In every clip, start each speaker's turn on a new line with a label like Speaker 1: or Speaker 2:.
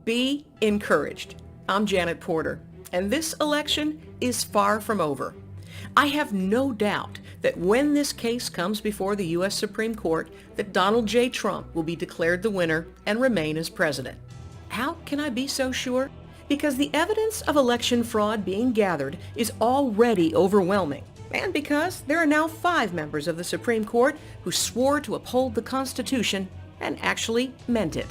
Speaker 1: Be encouraged. I'm Janet Porter, and this election is far from over. I have no doubt that when this case comes before the U.S. Supreme Court, that Donald J. Trump will be declared the winner and remain as president. How can I be so sure? Because the evidence of election fraud being gathered is already overwhelming, and because there are now 5 members of the Supreme Court who swore to uphold the Constitution and actually meant it.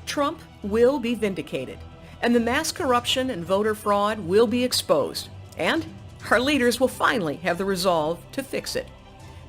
Speaker 1: Trump will be vindicated, and the mass corruption and voter fraud will be exposed, and our leaders will finally have the resolve to fix it.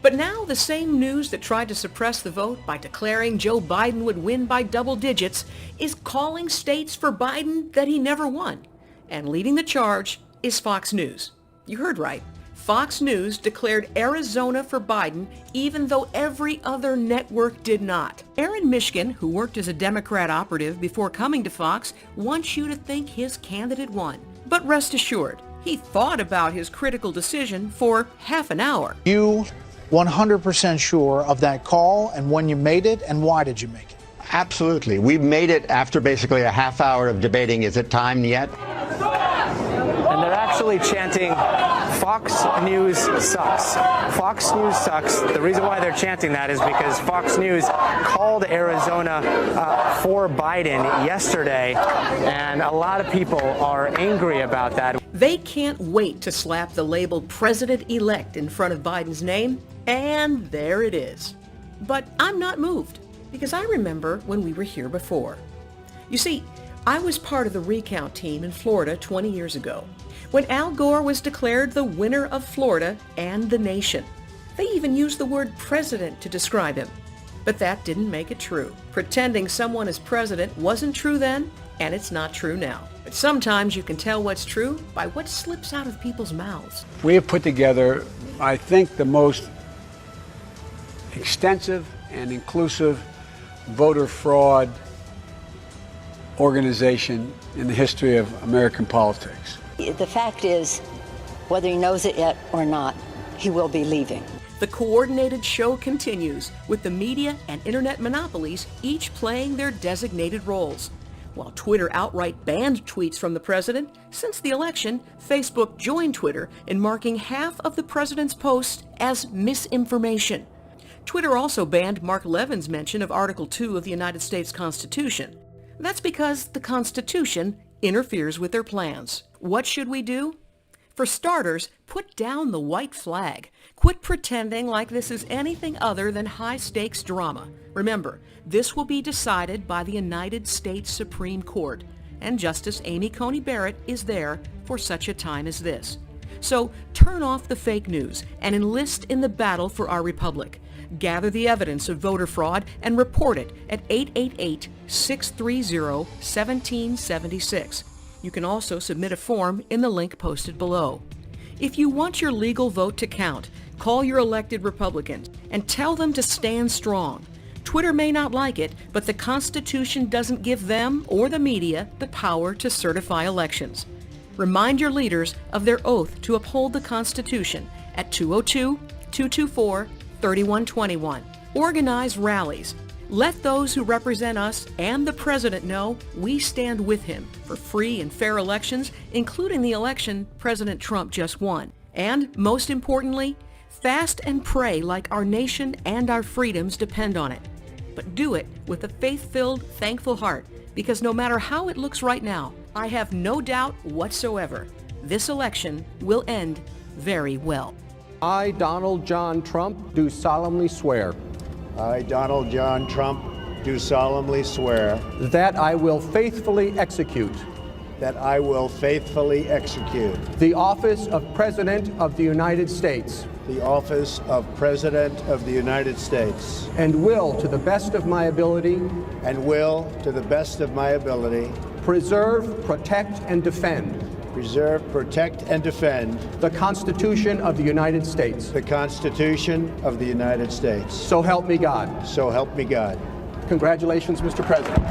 Speaker 1: But now the same news that tried to suppress the vote by declaring Joe Biden would win by double digits is calling states for Biden that he never won. And leading the charge is Fox News. You heard right. Fox News declared Arizona for Biden even though every other network did not. Aaron Mishkin, who worked as a Democrat operative before coming to Fox, wants you to think his candidate won. But rest assured, he thought about his critical decision for half an hour.
Speaker 2: You 100% sure of that call and when you made it, and why did you make it?
Speaker 3: Absolutely. We made it after basically a half hour of debating. Is it time yet?
Speaker 4: And they're actually chanting, Fox News sucks. Fox News sucks. The reason why they're chanting that is because Fox News called Arizona for Biden yesterday, and a lot of people are angry about that.
Speaker 1: They can't wait to slap the label President-elect in front of Biden's name, and there it is. But I'm not moved, because I remember when we were here before. You see, I was part of the recount team in Florida 20 years ago, when Al Gore was declared the winner of Florida and the nation. They even used the word president to describe him. But that didn't make it true. Pretending someone is president wasn't true then, and it's not true now. But sometimes you can tell what's true by what slips out of people's mouths.
Speaker 5: We have put together, I think, the most extensive and inclusive voter fraud organization in the history of American politics.
Speaker 6: The fact is, whether he knows it yet or not, he will be leaving.
Speaker 1: The coordinated show continues, with the media and internet monopolies each playing their designated roles. While Twitter outright banned tweets from the president, since the election, Facebook joined Twitter in marking half of the president's posts as misinformation. Twitter also banned Mark Levin's mention of Article 2 of the United States Constitution. That's because the Constitution interferes with their plans. What should we do? For starters, put down the white flag. Quit pretending like this is anything other than high-stakes drama. Remember, this will be decided by the United States Supreme Court, and Justice Amy Coney Barrett is there for such a time as this. So turn off the fake news and enlist in the battle for our republic. Gather the evidence of voter fraud and report it at 888-630-1776. You can also submit a form in the link posted below. If you want your legal vote to count, call your elected Republicans and tell them to stand strong. Twitter may not like it, but the Constitution doesn't give them or the media the power to certify elections. Remind your leaders of their oath to uphold the Constitution at 202-224-3121. Organize rallies. Let those who represent us and the president know we stand with him for free and fair elections, including the election President Trump just won. And most importantly, fast and pray like our nation and our freedoms depend on it. But do it with a faith-filled, thankful heart, because no matter how it looks right now, I have no doubt whatsoever this election will end very well.
Speaker 7: I, Donald John Trump, do solemnly swear.
Speaker 8: I, Donald John Trump, do solemnly swear
Speaker 7: that I will faithfully execute
Speaker 8: that I will faithfully execute
Speaker 7: the office of President of the United States
Speaker 8: the office of President of the United States
Speaker 7: and will, to the best of my ability, preserve, protect, and defend the Constitution of the United States.
Speaker 8: The Constitution of the United States.
Speaker 7: So help me God.
Speaker 8: So help me God.
Speaker 7: Congratulations, Mr. President.